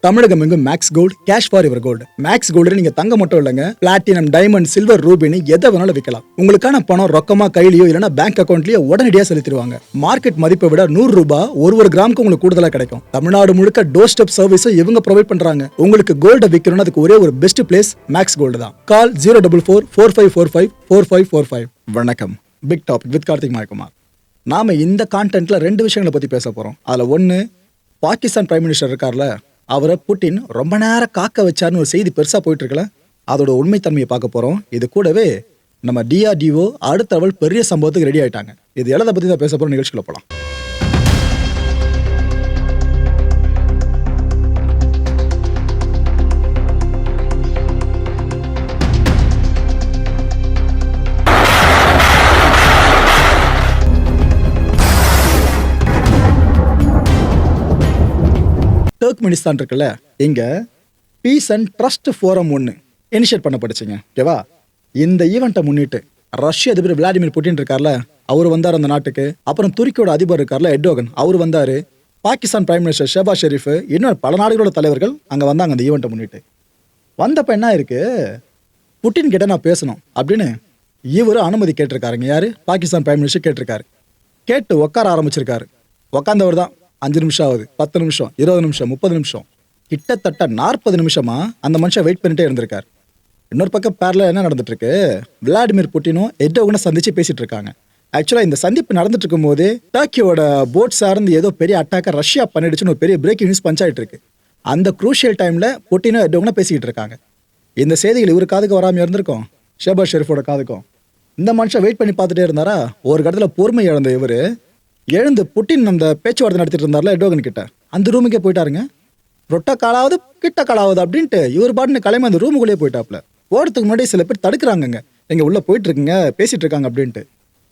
தமிழகம் எங்கும் Max Gold cash for your gold. Max Gold நீங்க தங்க மட்டும் இல்லைங்க, பிளாட்டினம், டைமண்ட், சில்வர், ரூபினி எதை வேணாலும் விற்கலாம். உங்களுக்கான பணம் ரொக்கமா கையிலயோ இல்லைன்னா பேங்க் அக்கௌண்ட்லயோ உடனடியாக செலுத்திடுவாங்க. மார்க்கெட் மதிப்பை விட 100 ரூபாய் ஒரு கிராமுக்கு உங்களுக்கு கூடுதலாக கிடைக்கும். தமிழ்நாடு முழுக்க டோர் ஸ்டெப் சர்வீஸும் இவங்க ப்ரொவைட் பண்றாங்க. உங்களுக்கு கோல்ட விற்கணும்னு அதுக்கு ஒரே ஒரு பெஸ்ட் பிளேஸ் மேக்ஸ் கோல்டு தான். கால் 04445454545. வணக்கம். Big topic with Karthik Mayakumar. நாம இந்த கான்டென்ட்ல 2 விஷயங்களை பத்தி பேச போறோம். அதுல ஒன்னு, பாகிஸ்தான் பிரைம் மினிஸ்டர் இருக்கார்ல, அவரை புட்டின் ரொம்ப நேரம் காக்க வச்சாருன்னு ஒரு செய்தி பெருசா போயிட்டு இருக்கல, அதோட உண்மைத்தன்மையை பார்க்க போறோம். இது கூடவே நம்ம DRDO அடுத்த லெவல் பெரிய சம்பவத்துக்கு ரெடி ஆயிட்டாங்க. இது எல்லாத்த பத்தி தான் பேச போறோம். நிகழ்ச்சிக்குள்ள போலாம். டர்க்மெனிஸ்தான் இருக்குல்ல, இங்க பீஸ் அண்ட் ட்ரஸ்ட் ஃபோரம் ஒன்று இனிஷியேட் பண்ணப்பட்டுச்சுங்க. ஓகேவா? இந்த ஈவெண்ட்டை முன்னிட்டு ரஷ்ய அதிபர் விளாடிமிர் புட்டின் இருக்கார்ல, அவர் வந்தார் அந்த நாட்டுக்கு. அப்புறம் துருக்கியோட அதிபர் இருக்கார்ல, எர்டோகன், அவர் வந்தார். பாகிஸ்தான் பிரைம் மினிஸ்டர் ஷெபாஸ் ஷெரீஃப், இன்னும் பல நாடுகளோட தலைவர்கள் அங்கே வந்தாங்க அந்த ஈவெண்ட்டை முன்னிட்டு. வந்தப்ப என்ன இருக்கு, புட்டின் கிட்ட நான் பேசணும் அப்படின்னு இவர் அனுமதி கேட்டிருக்காருங்க. யாரு? பாகிஸ்தான் பிரைம் மினிஸ்டர் கேட்டிருக்காரு. கேட்டு உட்கார ஆரம்பிச்சிருக்காரு. உட்காந்தவர் தான் 5 நிமிஷம் ஆகுது, 10 நிமிஷம், 20 நிமிஷம், 30 நிமிஷம், கிட்டத்தட்ட 40 நிமிஷமா அந்த மனுஷன் வெயிட் பண்ணிட்டே இருந்திருக்காரு. இன்னொரு பக்கம் பேரல என்ன நடந்துட்டு இருக்கு, விளாடிமிர் புட்டினும் எர்டோகனும் சந்திச்சு பேசிட்டு இருக்காங்க. ஆக்சுவலா இந்த சந்திப்பு நடந்துட்டு இருக்கும் போது டர்க்கியோட போட் சார்ந்து ஏதோ பெரிய அட்டாக்க ரஷ்யா பண்ணிடுச்சுன்னு ஒரு பெரிய பிரேக்கிங் நியூஸ் பஞ்சாயிட்டு இருக்கு. அந்த குரூஷியல் டைம்ல புட்டினும் எர்டோகனும் பேசிக்கிட்டு இருக்காங்க. இந்த செய்திகள் இவர் காதுக்கு வராம இருந்திருக்கும், ஷெபாஸ் ஷெரீஃபோட காதுக்கும். இந்த மனுஷன் வெயிட் பண்ணி பார்த்துட்டே இருந்தாரா, ஒரு இடத்துல பொறுமை இழந்த இவரு எழுந்து புட்டின் அந்த பேச்சுவார்த்தை நடத்திட்டு இருந்தார்ல எர்டோகன் கிட்ட, அந்த ரூமுக்கே போயிட்டாருங்க. ரொட்ட காலாவது கிட்ட காலாவது அப்படின்ட்டு இவர் பாட்டுன்னு கிளம்பி அந்த ரூமுக்குள்ளேயே போயிட்டாப்ல. போறதுக்கு முன்னாடி சில பேர் தடுக்கிறாங்க, எங்க உள்ள போயிட்டு இருக்குங்க, பேசிட்டு இருக்காங்க அப்படின்ட்டு.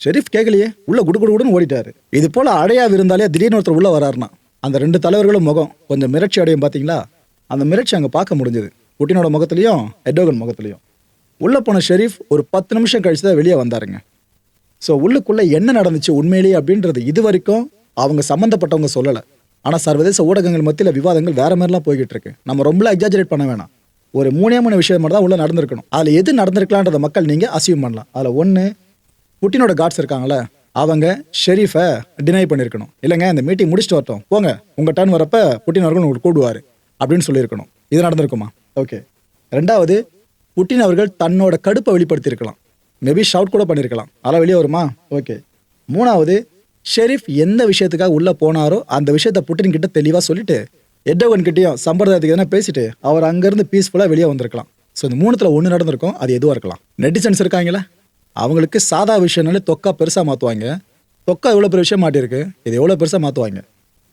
ஷெரீஃப் கேட்கலையே, உள்ள குடுகுடுன்னு ஓடிட்டாரு. இது போல அடையா இருந்தாலே திடீர்னு ஒருத்தர் உள்ள வராருனா அந்த 2 தலைவர்களும் முகம் கொஞ்சம் மிரட்சி அடையும். பாத்தீங்களா? அந்த மிரட்சி அங்க பார்க்க முடிஞ்சது, புட்டினோட முகத்திலையும் எர்டோகன் முகத்திலையும். உள்ள போன ஷெரீஃப் ஒரு 10 நிமிஷம் கழிச்சு தான் வெளியே வந்தாருங்க. ஸோ உள்ளுக்குள்ளே என்ன நடந்துச்சு உண்மையிலேயே அப்படின்றது இது வரைக்கும் அவங்க சம்மந்தப்பட்டவங்க சொல்லலை. ஆனால் சர்வதேச ஊடகங்கள் மத்தியில் விவாதங்கள் வேற மாதிரிலாம் போய்கிட்டு இருக்கு. நம்ம ரொம்ப எக்ஸாஜரேட் பண்ண வேணாம். ஒரு 3 விஷயம் மட்டும் தான் உள்ள நடந்திருக்கணும். அதில் எது நடந்திருக்கலான்றத மக்கள் நீங்கள் அசியூம் பண்ணலாம். அதில் ஒன்று, புட்டினோட கார்ட்ஸ் இருக்காங்களே, அவங்க ஷெரீஃபை டினை பண்ணியிருக்கணும். இல்லைங்க, இந்த மீட்டிங் முடிச்சுட்டு வரட்டும், போங்க, உங்கள் டர்ன் வரப்போ புட்டின் அவர்கள் உங்களுக்கு கூடுவார் அப்படின்னு சொல்லியிருக்கணும். இது நடந்திருக்குமா? ஓகே. 2வது, புட்டின் அவர்கள் தன்னோட கடுப்பை வெளிப்படுத்தியிருக்கலாம். மேபி ஷவுட் கூட பண்ணியிருக்கலாம். அதெல்லாம் வெளியே வருமா? ஓகே. 3வது, ஷெரீஃப் எந்த விஷயத்துக்காக உள்ளே போனாரோ அந்த விஷயத்தை புட்டின் கிட்ட தெளிவாக சொல்லிட்டு எர்டோகன் கிட்டையும் சம்பிரதாயத்துக்கு எதனா பேசிட்டு அவர் அங்கேருந்து பீஸ்ஃபுல்லாக வெளியே வந்திருக்கலாம். ஸோ இந்த 3த்துல ஒன்று நடந்திருக்கும். அது எதுவாக இருக்கலாம். நெட்டிசன்ஸ் இருக்காங்களா, அவங்களுக்கு சாதா விஷயம்னாலே தொக்கா பெருசாக மாற்றுவாங்க. தொக்கா எவ்வளோ பெரிய விஷயம் மாட்டியிருக்கு, இது எவ்வளோ பெருசாக மாற்றுவாங்க.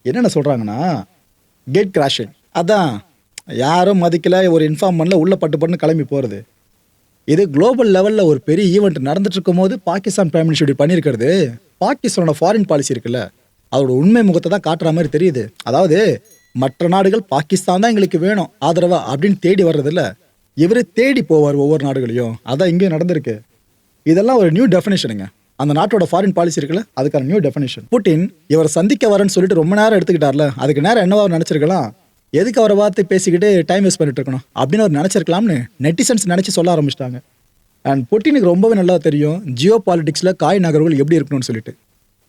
என்னென்ன சொல்கிறாங்கன்னா, கேட் கிராஷிங், அதான் யாரும் மதிக்கல, ஒரு இன்ஃபார்ம் பண்ணல, உள்ள பட்டு கிளம்பி போகிறது. இது குளோபல் லெவலில் ஒரு பெரிய ஈவெண்ட் நடந்துட்டு இருக்கும் போது பாகிஸ்தான் பிரைம் மினிஸ்டர் இப்படி பண்ணியிருக்கிறது, பாகிஸ்தானோட ஃபாரின் பாலிசி இருக்குல்ல, அதோட உண்மை முகத்தை தான் காட்டுற மாதிரி தெரியுது. அதாவது மற்ற நாடுகள் பாகிஸ்தான் தான் எங்களுக்கு வேணும் ஆதரவா அப்படின்னு தேடி வர்றதில்ல, இவர் தேடி போவார் ஒவ்வொரு நாடுகளையும். அதான் இங்கேயும் நடந்திருக்கு. இதெல்லாம் ஒரு நியூ டெஃபினேஷனுங்க. அந்த நாட்டோட ஃபாரின் பாலிசி இருக்குல்ல, அதுக்கான நியூ டெஃபினேஷன். புட்டின் இவரை சந்திக்க வரேன்னு சொல்லிட்டு ரொம்ப நேரம் எடுத்துக்கிட்டார்ல, அதுக்கு நேரம் என்னவா நினைச்சிருக்கலாம், எதுக்கு அவரை பார்த்து பேசிக்கிட்டு டைம் வேஸ்ட் பண்ணிட்டு இருக்கணும் அப்படின்னு அவர் நினைச்சிருக்கலாம்னு நெட்டிசன்ஸ் நினைச்சு சொல்ல ஆரம்பிச்சிட்டாங்க. அண்ட் புட்டினுக்கு ரொம்பவே நல்லா தெரியும் ஜியோ பாலிடிக்ஸில் காய் நகர்வுகள் எப்படி இருக்கணும்னு சொல்லிட்டு.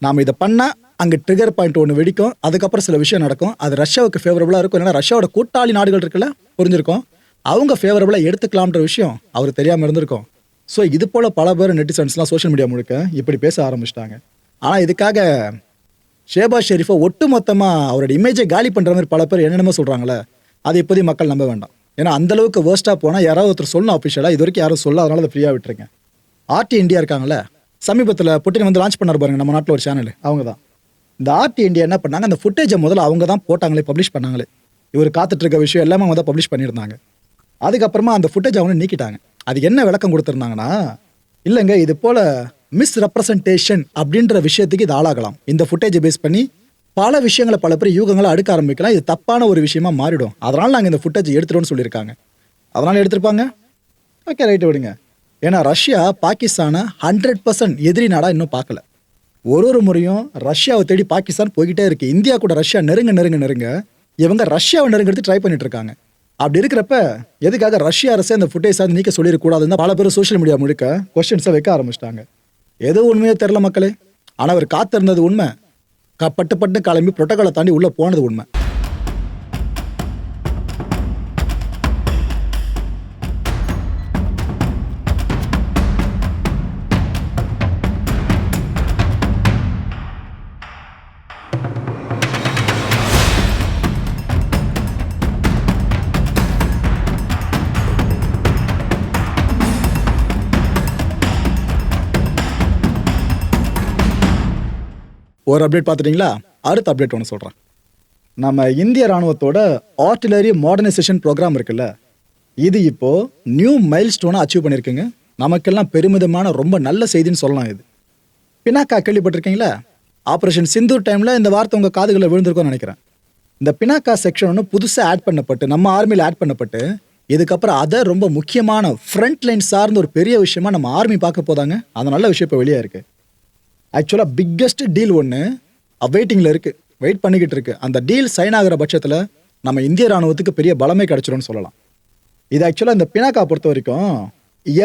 நாம் இதை பண்ணால் அங்கே ட்ரிகர் பாயிண்ட் ஒன்று வெடிக்கும், அதுக்கப்புறம் சில விஷயம் நடக்கும், அது ரஷ்யாவுக்கு ஃபேவரபுளாக இருக்கும். ஏன்னா ரஷ்யாவோட கூட்டாளி நாடுகள் இருக்குல்ல, புரிஞ்சிருக்கும், அவங்க ஃபேவரபுளாக எடுத்துக்கலாம்ன்ற விஷயம் அவர் தெரியாமல் இருந்திருக்கும். ஸோ இது போல் பல பேர் நெட்டிசன்ஸ்லாம் சோஷியல் மீடியா முழுக்க இப்படி பேச ஆரம்பிச்சிட்டாங்க. ஆனால் இதுக்காக ஷெபாஸ் ஷெரீஃபை ஒட்டு மொத்தமாக அவரோட இமேஜை காலி பண்ணுற மாதிரி பல பேர் என்னென்னமோ சொல்கிறாங்களே, அது இப்போதையும் மக்கள் நம்ப வேண்டாம். ஏன்னா அந்தளவுக்கு வேர்ஸ்ட்டாக போனால் யாராவது ஒருத்தர் சொல்லணும் அஃபிஷியலாக, இது வரைக்கும் யாரும் சொல்ல, அதனால அதை ஃப்ரீயாக விட்டுருங்க. RT இந்தியா இருக்காங்களே, சமீபத்தில் புட்டின் வந்து லான்ச் பண்ணார் பாருங்க நம்ம நாட்டில் ஒரு சேனல், அவங்க தான். இந்த RT இந்தியா என்ன பண்ணாங்க, அந்த ஃபுட்டேஜை முதல்ல அவங்க தான் போட்டாங்களே, பப்ளிஷ் பண்ணாங்களே. இவர் காத்துட்டு இருக்க விஷயம் எல்லாமே அவங்க தான் பப்ளிஷ் பண்ணியிருந்தாங்க. அதுக்கப்புறமா அந்த ஃபுட்டேஜ் அவங்க நீக்கிட்டாங்க. அதுக்கு என்ன விளக்கம் கொடுத்துருந்தாங்கன்னா, இல்லைங்க, இது போல் மிஸ் ரெப்ரசன்டேஷன் அப்படின்ற விஷயத்துக்கு இது ஆளாகலாம். இந்த ஃபுட்டேஜை பேஸ் பண்ணி பல விஷயங்களை பல பேர் யூகங்களை அடுக்க ஆரம்பிக்கலாம், இது தப்பான ஒரு விஷயமா மாறிடும், அதனால் நாங்கள் இந்த ஃபுட்டேஜ் எடுத்துட்டோம்னு சொல்லியிருக்காங்க. அதனால் எடுத்திருப்பாங்க. ஓகே, ரைட்டு, விடுங்க. ஏன்னா ரஷ்யா பாகிஸ்தானை 100% எதிரி நாடாக இன்னும் பார்க்கல. ஒரு முறையும் ரஷ்யாவை தேடி பாகிஸ்தான் போய்கிட்டே இருக்கு. இந்தியா கூட ரஷ்யா நெருங்க இவங்க ரஷ்யாவை நெருங்கிறது ட்ரை பண்ணிட்டு இருக்காங்க. அப்படி இருக்கிறப்ப எதுக்காக ரஷ்ய அரசு அந்த ஃபுட்டேஜ் சார்ந்து நீக்க சொல்லிடக்கூடாதுன்னு பல பேர் சோஷியல் மீடியா முழுக்க கொஸ்டின்ஸை வைக்க ஆரம்பிச்சிட்டாங்க. எது உண்மையோ தெரில மக்களே, ஆனால் அவர் காத்திருந்தது உண்மை. பட்டு பட்டு கிளம்பி புரோட்டோகாலை தாண்டி உள்ள போனது உண்மை. ஒரு அப்டேட் பார்த்துட்டிங்களா? அடுத்த அப்டேட் ஒன்று சொல்கிறேன். நம்ம இந்திய ராணுவத்தோட ஆர்ட்டிலரி மாடர்னைசேஷன் ப்ரோக்ராம் இருக்குல்ல, இது இப்போது நியூ மைல் ஸ்டோனை அச்சீவ் பண்ணியிருக்குங்க. நமக்கெல்லாம் பெருமிதமான ரொம்ப நல்ல செய்தின்னு சொல்லலாம். இது பினாக்கா கேள்விப்பட்டிருக்கீங்களா? ஆப்ரேஷன் சிந்தூர் டைமில் இந்த வார்த்தை உங்கள் காதுகளில் விழுந்திருக்கும்னு நினைக்கிறேன். இந்த பினாக்கா செக்ஷன் ஒன்று புதுசாக ஆட் பண்ணப்பட்டு நம்ம ஆர்மியில் ஆட் பண்ணப்பட்டு இதுக்கப்புறம் அதை ரொம்ப முக்கியமான ஃப்ரண்ட் லைன் சார்ந்த ஒரு பெரிய விஷயமா நம்ம ஆர்மி பார்க்க போதாங்க. அது நல்ல விஷயம் இப்போ வெளியே இருக்குது. ஆக்சுவலாக பிக்கெஸ்ட் டீல் ஒன்று வெயிட்டிங்கில் இருக்குது, வெயிட் பண்ணிக்கிட்டு இருக்கு. அந்த டீல் சைன் ஆகிற பட்சத்தில் நம்ம இந்திய ராணுவத்துக்கு பெரிய பலமே கிடச்சிடும்னு சொல்லலாம். இது ஆக்சுவலாக இந்த பினாக்கா பொறுத்த வரைக்கும்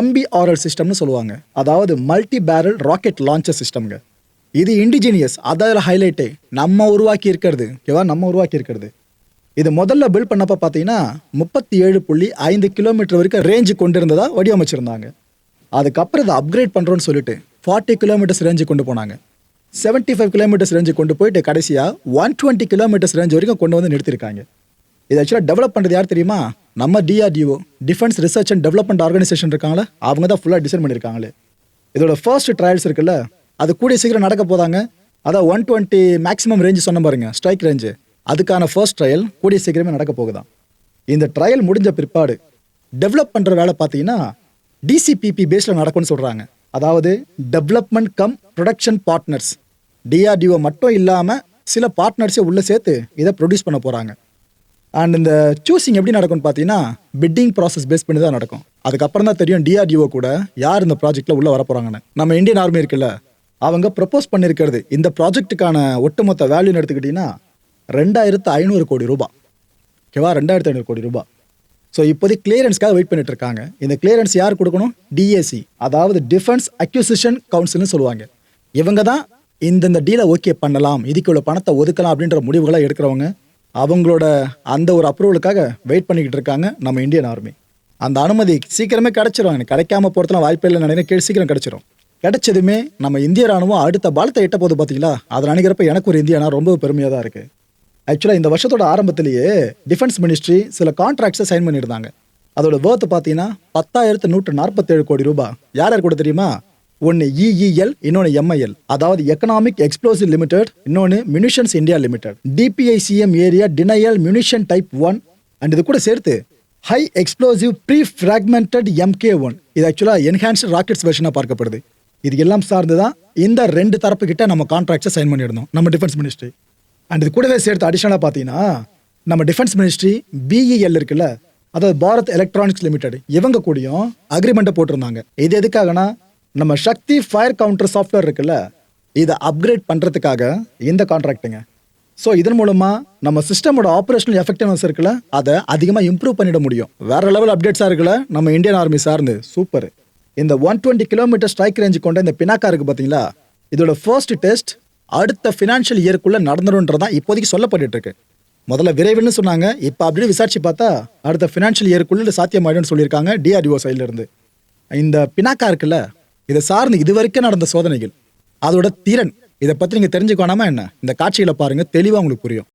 MBRL சிஸ்டம்னு சொல்லுவாங்க, அதாவது மல்டி பேரல் ராக்கெட் லான்ச்சர் சிஸ்டம்ங்க. இது இண்டிஜினியஸ், அதில் ஹைலைட்டே நம்ம உருவாக்கி இருக்கிறது. ஓகேவா, நம்ம உருவாக்கி இருக்கிறது. இது முதல்ல பில்ட் பண்ணப்போ பார்த்தீங்கன்னா 37.5 கிலோமீட்டர் வரைக்கும் ரேஞ்சு கொண்டு இருந்ததா வடிவமைச்சிருந்தாங்க. அதுக்கப்புறம் இதை அப்கிரேட் பண்ணுறோன்னு சொல்லிட்டு 40 கிலோமீட்டர்ஸ் ரேஞ்சு கொண்டு போனாங்க. 75 கிலோமீட்டர்ஸ் ரேஞ்சு கொண்டு போயிட்டு கடைசியாக 120 கிலோமீட்டர்ஸ் ரேஞ்ச் வரைக்கும் கொண்டு வந்து நிறுத்திருக்காங்க. இது ஆக்சுவலாக டெவலப் பண்ணுறது யார் தெரியுமா? நம்ம DRDO, defence research and development organisation இருக்காங்களே, அவங்க தான் ஃபுல்லாக டிசைன் பண்ணியிருக்காங்களே. இதோட ஃபர்ஸ்ட் ட்ரையல்ஸ் இருக்குல்ல, அது கூடிய சீக்கிரம் நடக்க போதாங்க. அதான் 120 மேக்ஸிமம் ரேஞ்சு சொன்ன பாருங்க, ஸ்ட்ரைக் ரேஞ்சு, அதுக்கான ஃபர்ஸ்ட் ட்ரையல் கூடிய சீக்கிரமே நடக்க போகுதான். இந்த ட்ரையல் முடிஞ்ச பிற்பாடு டெவலப் பண்ணுற வேலை பார்த்தீங்கன்னா DCPP பேஸில் நடக்கும்னு சொல்கிறாங்க. அதாவது development come production partners. DRDO மட்டும் இல்லாமல் சில பார்ட்னர்ஸை உள்ளே சேர்த்து இதை ப்ரொடியூஸ் பண்ண போகிறாங்க. அண்ட் இந்த சூஸிங் எப்படி நடக்கும்னு பார்த்தீங்கன்னா பிட்டிங் ப்ராசஸ் பேஸ் பண்ணி தான் நடக்கும். அதுக்கப்புறம் தான் தெரியும் DRDO கூட யார் இந்த ப்ராஜெக்டில் உள்ளே வர போகிறாங்கன்னு. நம்ம இந்தியன் ஆர்மி இருக்குல்ல, அவங்க ப்ரப்போஸ் பண்ணியிருக்கிறது இந்த ப்ராஜெக்ட்டுக்கான ஒட்டுமொத்த வேல்யூன்னு எடுத்துக்கிட்டிங்கன்னா 2500 கோடி ரூபாய். ஓகேவா, 2500 கோடி ரூபாய். ஸோ இப்போதைக்கு கிளியரன்ஸ்க்காக வெயிட் பண்ணிட்டு இருக்காங்க. இந்த கிளியரன்ஸ் யார் கொடுக்கணும்? DAC, அதாவது டிஃபென்ஸ் அக்யூசிஷன் கவுன்சில்னு சொல்லுவாங்க. இவங்க தான் இந்த டீலை ஓகே பண்ணலாம், இதுக்கு இவ்வளோ பணத்தை ஒதுக்கலாம் அப்படின்ற முடிவுகளை எடுக்கிறவங்க. அவங்களோட அந்த ஒரு அப்ரூவலுக்காக வெயிட் பண்ணிக்கிட்டு இருக்காங்க நம்ம இந்தியன் ஆர்மி. அந்த அனுமதி சீக்கிரமே கிடச்சிரும். கிடைக்காம போகிறதுலாம் வாய்ப்பே இல்லை நினைக்கிறேன், சீக்கிரம் கிடச்சிரும். கிடைச்சதுமே நம்ம இந்திய ராணுவம் அடுத்த பாலத்தை எட்ட போது பார்த்தீங்களா, அதை நினைக்கிறப்ப எனக்கு ஒரு இந்தியானா ரொம்ப பெருமையாக தான் இருக்குது. ஆக்சுவலாக இந்த வருஷத்தோட ஆரம்பத்திலேயே டிஃபென்ஸ் மினிஸ்ட்ரி சில கான்ட்ராக்ட்ஸை சைன் பண்ணியிருந்தாங்க. அதோட வேர்த்து பார்த்தீங்கன்னா 10,147 கோடி ரூபாய். யார் யார் கூட தெரியுமா? ஒன்று EEL, இன்னொன்று MIL, அதாவது எக்கனாமிக் எக்ஸ்ப்ளோசிவ் லிமிடெட், இன்னொன்று munitions India limited, DPICM area denial munition type 1, and இது கூட சேர்த்து high explosive pre fragmented MK1. இது ஆக்சுவலாக என்ஹான்ஸ்டு ராக்கெட்ஸ் வெர்ஷனாக பார்க்கப்படுது. இது எல்லாம் சார்ந்து தான் இந்த 2 தரப்பு கிட்ட நம்ம கான்ட்ராக்ட்ஸை சைன் பண்ணியிருந்தோம் நம்ம டிஃபென்ஸ் மினிஸ்ட்ரி. அண்ட் இது கூடவே சேர்த்து அடிஷனலாக பார்த்தீங்கன்னா நம்ம டிஃபென்ஸ் மினிஸ்ட்ரி BEL இருக்குல்ல, அதாவது பாரத் எலக்ட்ரானிக்ஸ் லிமிடெட், இவங்க கூடயும் அக்ரிமெண்ட்டை போட்டிருந்தாங்க. இது எதுக்காகனா நம்ம சக்தி ஃபயர் கவுண்டர் சாஃப்ட்வேர் இருக்குல்ல, இதை அப்கிரேட் பண்ணுறதுக்காக இந்த கான்ட்ராக்டுங்க. ஸோ இதன் மூலமாக நம்ம சிஸ்டமோட ஆப்ரேஷனல் எஃபெக்டிவ்னஸ் இருக்குல்ல, அதை அதிகமாக இம்ப்ரூவ் பண்ணிட முடியும். வேற லெவல் அப்டேட்ஸாக இருக்குல்ல நம்ம இந்தியன் ஆர்மி சார்ந்து. சூப்பர். இந்த 120 கிலோமீட்டர் ஸ்ட்ரைக் ரேஞ்சு கொண்ட இந்த பினாக்கா இருக்குது பார்த்தீங்களா, இதோட ஃபர்ஸ்ட் டெஸ்ட் அடுத்த ஃபினான்ஷியல் இயருக்குள்ளே நடந்துருன்றதான் இப்போதைக்கு சொல்லப்பட்டு இருக்கு. முதல்ல விரைவுன்னு சொன்னாங்க, இப்போ அப்படியே விசாரிச்சு பார்த்தா அடுத்த ஃபினான்ஷியல் இயருக்குள்ள சாத்தியமாயிடும்னு சொல்லியிருக்காங்க DRDO சைட்லேருந்து. இந்த பினாக்கா இருக்குல்ல, இதை சார்ந்து இது வரைக்கும் நடந்த சோதனைகள், அதோட திறன், இதை பற்றி நீங்கள் தெரிஞ்சுக்கோனாமா என்ன, இந்த காட்சிகளை பாருங்கள், தெளிவாக உங்களுக்கு புரியும்.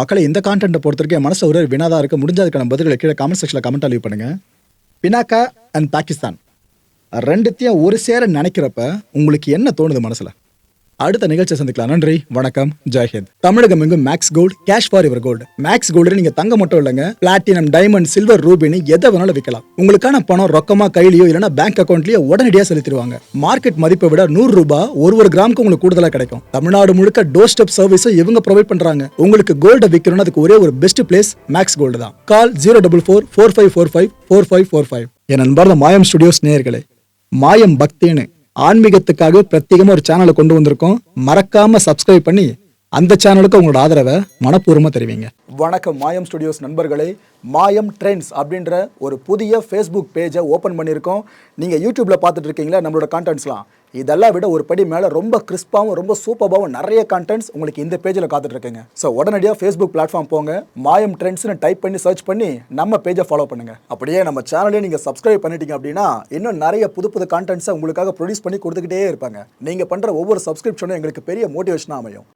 மக்களை இந்த கான்டென்ட்டை பொறுத்தவரைக்கும் என் மனசு ஒரு வினாதா இருக்கு. முடிஞ்சதுக்கான பதில்களை கீழே கமெண்ட் செக்ஷனில் கமெண்ட் லீவ் பண்ணுங்க. பினாக்கா அண்ட் பாகிஸ்தான் ரெண்டுத்தையும் ஒரு சேர நினைக்கிறப்ப உங்களுக்கு என்ன தோணுது மனசுல? அடுத்த நிகழ்ச்சியை சந்திக்கலாம். நன்றி, வணக்கம், ஜெய்ஹிந்த். தமிழகம் எங்கும் Max Gold, cash for your gold. Max Gold நீங்க தங்க மட்டும் இல்லைங்க, பிளாட்டினம், டைமண்ட், சில்வர், ரூபினி எதை வேணாலும் விற்கலாம். உங்களுக்கான பணம் ரொக்கமா கையிலயோ இல்லைன்னா பேங்க் அக்கௌண்ட்லயோ உடனடியாக செலுத்திடுவாங்க. மார்க்கெட் மதிப்பை விட 100 ரூபாய் ஒரு கிராமுக்கு உங்களுக்கு கூடுதலாக கிடைக்கும். தமிழ்நாடு முழுக்க டோர் ஸ்டெப் சர்வீஸும் இவங்க ப்ரொவைட் பண்றாங்க. உங்களுக்கு கோல்டை விற்கணும்னு அதுக்கு ஒரே ஒரு பெஸ்ட் பிளேஸ் மேக்ஸ் கோல்டு தான். கால் 04445454545. என் அன்பார்ந்த மாயம் ஸ்டுடியோஸ் நேயர்களே, மாயம் பக்தின்னு ஆன்மீகத்துக்காக பிரத்யேகமா ஒரு சேனலை கொண்டு வந்திருக்கோம். மறக்காம சப்ஸ்கிரைப் பண்ணி அந்த சேனலுக்கு உங்களோட ஆதரவை மனப்பூர்வமா தெரிவிங்க. வணக்கம் மாயம் ஸ்டுடியோஸ் நண்பர்களே. மாயம் ட்ரெண்ட்ஸ் அப்படின்ற ஒரு புதிய ஃபேஸ்புக் பேஜை ஓப்பன் பண்ணியிருக்கோம். நீங்கள் யூடியூப்பில் பார்த்துட்டு இருக்கீங்களா நம்மளோட கான்டென்ட்ஸ்லாம், இதெல்லாம் விட ஒரு படி மேலே ரொம்ப கிறிஸ்பாகவும் ரொம்ப சூப்பராகவும் நிறைய கான்டென்ட்ஸ் உங்களுக்கு இந்த பேஜில் காத்துட்ருக்குங்க. ஸோ உடனடியாக ஃபேஸ்புக் பிளாட்ஃபார்ம் போங்க, மாயம் ட்ரெண்ட்ஸ்னு டைப் பண்ணி சர்ச் பண்ணி நம்ம பேஜை ஃபாலோ பண்ணுங்கள். அப்படியே நம்ம சேனலையும் நீங்கள் சப்ஸ்கிரைப் பண்ணிட்டீங்க அப்படின்னா இன்னும் நிறைய புது கான்டென்ட்ஸை உங்களுக்காக ப்ரொடியூஸ் பண்ணி கொடுத்துக்கிட்டே இருப்பாங்க. நீங்கள் பண்ணுற ஒவ்வொரு சப்ஸ்கிரிப்ஷனும் எங்களுக்கு பெரிய மோட்டிவேஷனாக அமையும்.